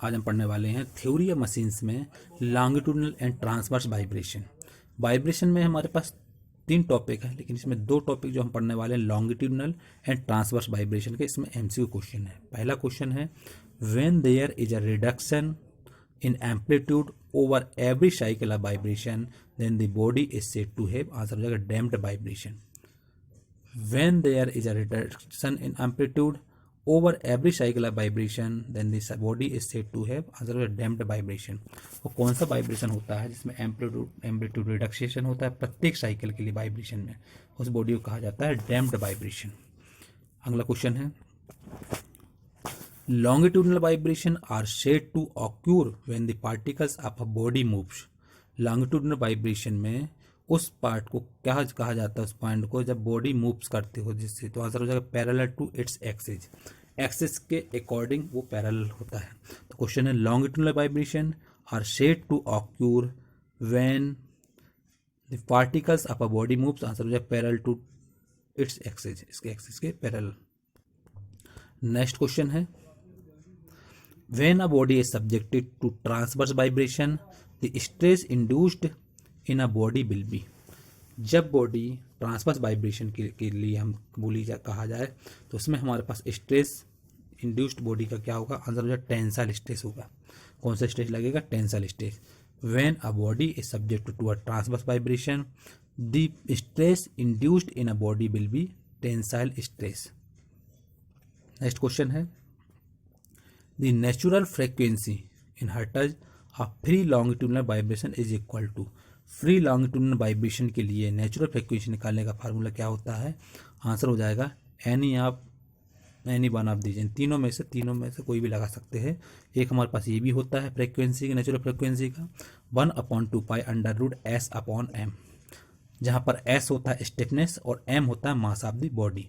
आज हम पढ़ने वाले हैं थ्योरी ऑफ मशीन्स में longitudinal and transverse vibration. Vibration में हमारे पास 3 टॉपिक है, लेकिन इसमें 2 टॉपिक जो हम पढ़ने वाले हैं लॉन्गिट्यूडनल एंड ट्रांसवर्स वाइब्रेशन के, इसमें एमसीक्यू क्वेश्चन है। पहला क्वेश्चन है when there is a reduction in amplitude over every cycle of vibration then the body is said to have, answer हो जाएगा damped vibration। when there is a reduction in amplitude over every cycle of vibration then the body is said to have, answer हो जाएगा damped vibration। वो कौन सा vibration होता है जिसमें एम्पलीट्यूड रिडक्शन होता है प्रत्येक साइकिल के लिए वाइब्रेशन में, उस बॉडी को कहा जाता है damped वाइब्रेशन। अगला क्वेश्चन है longitudinal vibration are said to occur when the particles of a body moves। longitudinal vibration में उस पार्ट को क्या कहा जाता है, उस पॉइंट को जब बॉडी मूव्स करती हो जिससे, तो आंसर हो जाएगा parallel to its axis. Axis के अकॉर्डिंग वो पैरेलल होता है। तो क्वेश्चन है longitudinal vibration are said to occur when the particles of a body moves, answer हो जाएगा पैरेलल टू इट्स एक्सिस, इसके एक्सिस के पैरेलल। नेक्स्ट क्वेश्चन है when a body is subjected to transverse vibration the stress induced in a body will be। जब body transverse vibration के लिए हम कहा जाए तो उसमें हमारे पास स्ट्रेस इंड्यूस्ड बॉडी का क्या होगा, आंसर हो जाए टेंसाइल स्ट्रेस होगा। कौन सा स्ट्रेस लगेगा, tensile stress. When a body is subject to a transverse vibration the stress induced in a body will be tensile stress. Next question है The natural frequency in hertz of free longitudinal vibration is equal to। Free longitudinal vibration के लिए natural frequency निकालने का formula क्या होता है, answer हो जाएगा एनी वन ऑफ दीज। इन तीनों में से कोई भी लगा सकते हैं। एक हमारे पास ये भी होता है फ्रीक्वेंसी की, नेचुरल फ्रीक्वेंसी का 1/2π√s/m, जहाँ पर s होता है स्टिफनेस और m होता है मास ऑफ द बॉडी।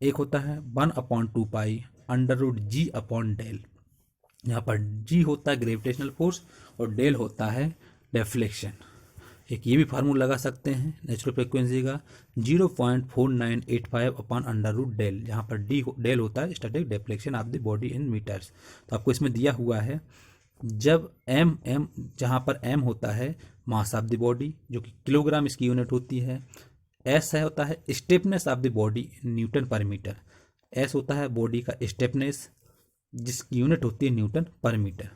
एक होता है 1/2π√g/del, यहाँ पर g होता है ग्रेविटेशनल फोर्स और डेल होता है डेफ्लेक्शन। एक ये भी फार्मूला लगा सकते हैं नेचुरल फ्रीक्वेंसी का 0.4985/√del, जहाँ पर डेल होता है static deflection of the body in metres. तो आपको इसमें दिया हुआ है जब m जहाँ पर m होता है मास ऑफ द बॉडी जो कि किलोग्राम इसकी यूनिट होती है, एस है होता है स्टेपनेस ऑफ द बॉडी न्यूटन पर मीटर। एस होता है बॉडी का स्टेपनेस जिसकी यूनिट होती है न्यूटन पर मीटर।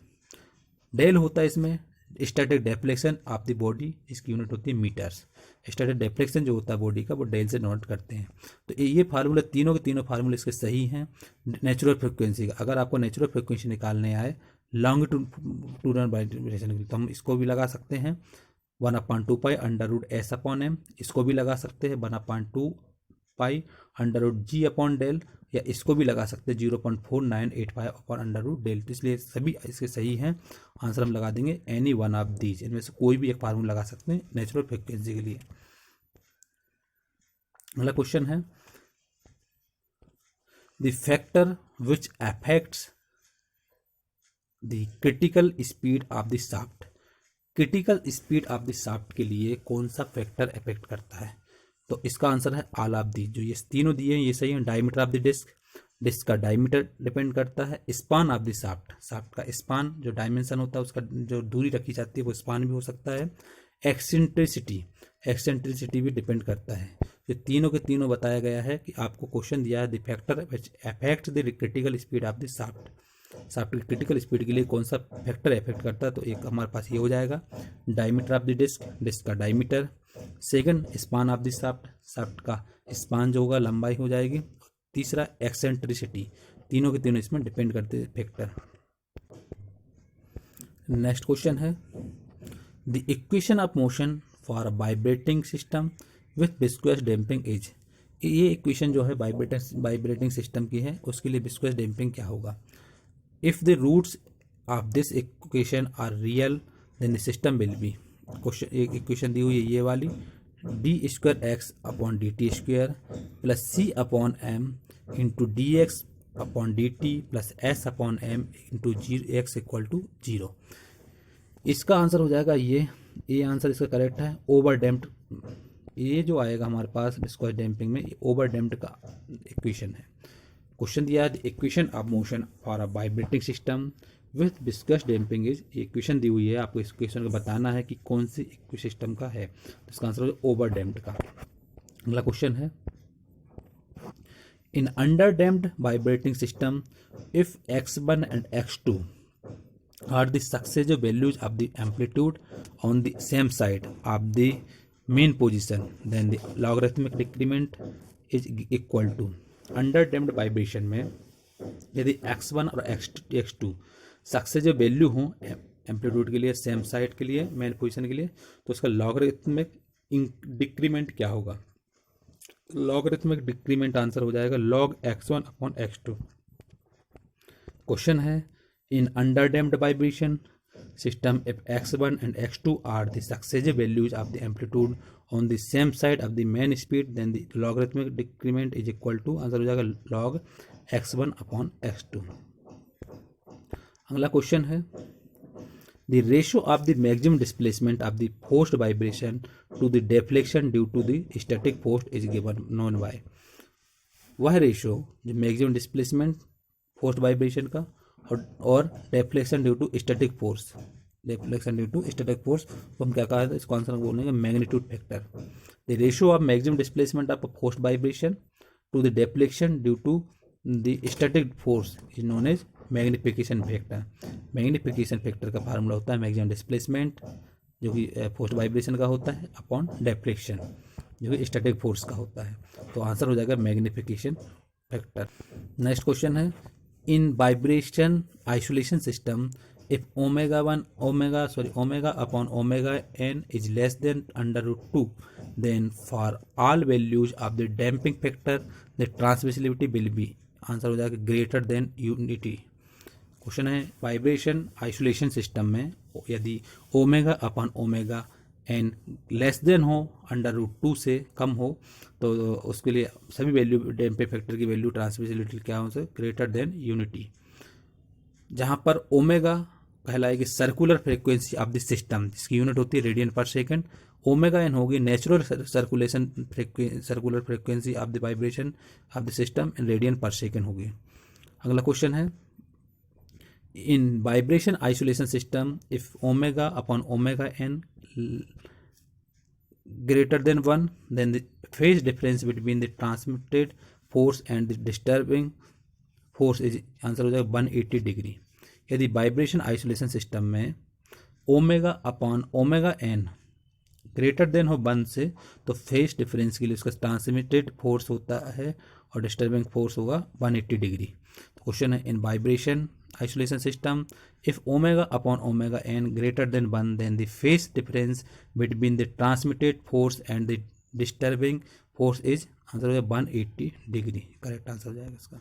डेल होता है इसमें static deflection of the body, इसकी यूनिट होती है मीटर्स। स्टैटिक डेफ्लेक्शन जो होता है बॉडी का वो डेल से नोट करते हैं। तो ये फार्मूला तीनों के तीनों फार्मूले इसके सही हैं नेचुरल फ्रिक्वेंसी का। अगर आपको नेचुरल फ्रिक्वेंसी निकालने आए लॉन्गिट्यूडनल वाइब्रेशन के लिए तो हम इसको भी लगा सकते हैं 1/2π√s/m, इसको भी लगा सकते हैं 1/2π√g/del, या इसको भी लगा सकते हैं 0.4985/√del। तो इसलिए सभी इसके सही हैं। आंसर हम लगा देंगे एनी वन ऑफ दीज, इनमें से कोई भी एक फार्मूला लगा सकते हैं नेचुरल फ्रिक्वेंसी के लिए। अगला क्वेश्चन है the factor which affects the critical speed of the shaft. Critical speed of the shaft के लिए कौन सा फैक्टर अफेक्ट करता है, तो इसका आंसर है ऑल ऑफ दी। जो ये तीनों दिए हैं ये सही है। डायमीटर ऑफ द डिस्क का डायमीटर डिपेंड करता है। स्पान ऑफ द शाफ्ट का स्पान जो डायमेंशन होता है उसका जो दूरी रखी जाती है वो स्पान भी हो सकता है। एक्सेंट्रिसिटी भी डिपेंड करता है। ये तीनों के तीनों बताया गया है कि आपको क्वेश्चन दिया है the factor which affect the critical speed of the shaft की क्रिटिकल स्पीड के लिए कौन सा फैक्टर इफेक्ट करता है, तो एक हमारे पास ये हो जाएगा डायमीटर ऑफ द डिस्क का diameter. Second span of the shaft का स्पान जो होगा लंबाई हो जाएगी। तीसरा एक्सेंट्रिसिटी। तीनों के तीनों इसमें डिपेंड करते हैं फैक्टर। नेक्स्ट क्वेश्चन है the equation of motion for a vibrating system with viscous damping is. ये इक्वेशन जो है वाइब्रेटिंग सिस्टम की है, उसके लिए विस्कोस डैम्पिंग क्या होगा। If the roots of this equation are real, then the system will be। Question एक इक्वेशन दी हुई है ये वाली d²x/dt² + c/m × dx/dt + s/m × x = 0। इसका आंसर हो जाएगा ये आंसर इसका करेक्ट है ओवर डैम्प्ड। ये जो आएगा हमारे पास विस्कोस डैम्पिंग में ये ओवर डैम्प्ड का इक्वेशन है। क्वेश्चन दिया है equation of motion for a vibrating system with viscous damping is, equation दी हुई है, आपको इस क्वेश्चन को बताना है कि कौन सी सिस्टम का है, तो इसका आंसर हो ओवर डैम्प्ड का। अगला क्वेश्चन है in under damped vibrating system if x1 and x2 are the successive values of the amplitude on the same side of the mean position, then the logarithmic decrement is equal to, under damped vibration में यदि x1 और x2 successive value हो amplitude के लिए, same side के लिए, main position के लिए, तो उसका लॉगरिथमिक डिक्रीमेंट क्या होगा? लॉगरिथमिक डिक्रीमेंट आंसर हो जाएगा log x1 upon x2। Question है in underdamped vibration system if x1 and x2 are the successive values of the amplitude on the same side of the main speed, then the logarithmic decrement is equal to, answer हो जाएगा log x1 upon x2। अगला question है the ratio of the maximum displacement of the forced vibration to the deflection due to the static force is given known by, वह ratio जो maximum displacement forced vibration का और deflection due to static force, deflection due to static force को हम क्या कहा था, इसको आंसर बोलेंगे magnitude factor. The ratio of maximum displacement of forced vibration to the deflection due to the static force is known as magnification factor. Magnification factor का formula होता है मैक्सिमम डिस्प्लेसमेंट जो कि फोर्स्ड वाइब्रेशन का होता है upon deflection जो कि स्टैटिक फोर्स का होता है, तो आंसर हो जाएगा मैग्निफिकेशन फैक्टर। नेक्स्ट क्वेश्चन है in vibration isolation system if omega upon omega n is less than √2 then for all values of the damping factor the transmissibility will be, answer हो जाएगा greater than unity. Question है vibration isolation system में यदि omega upon omega n less than हो √2 से कम हो तो उसके लिए सभी वैल्यू डैम्पिंग फैक्टर की वैल्यू ट्रांसमिसिबिलिटी क्या हो सकती, ग्रेटर देन यूनिटी। जहाँ पर ओमेगा कहलाएगी circular frequency of the system जिसकी यूनिट होती है radian per second, omega n होगी natural circular frequency of the vibration of the system in radian per second होगी। अगला क्वेश्चन है in vibration isolation system if omega upon omega n greater than 1 then the phase difference between the transmitted force and the disturbing force is, answer हो जाएगा 180 degree. यदि vibration isolation system में omega upon omega N greater than हो 1 से तो phase difference के लिए उसका ट्रांसमिटेड फोर्स होता है और डिस्टर्बिंग फोर्स होगा 180 डिग्री। क्वेश्चन है in vibration isolation system if omega upon omega n greater than 1 then the phase difference between the transmitted force and the disturbing force is, answer हो जाएगा 180 degree, correct answer हो जाएगा इसका।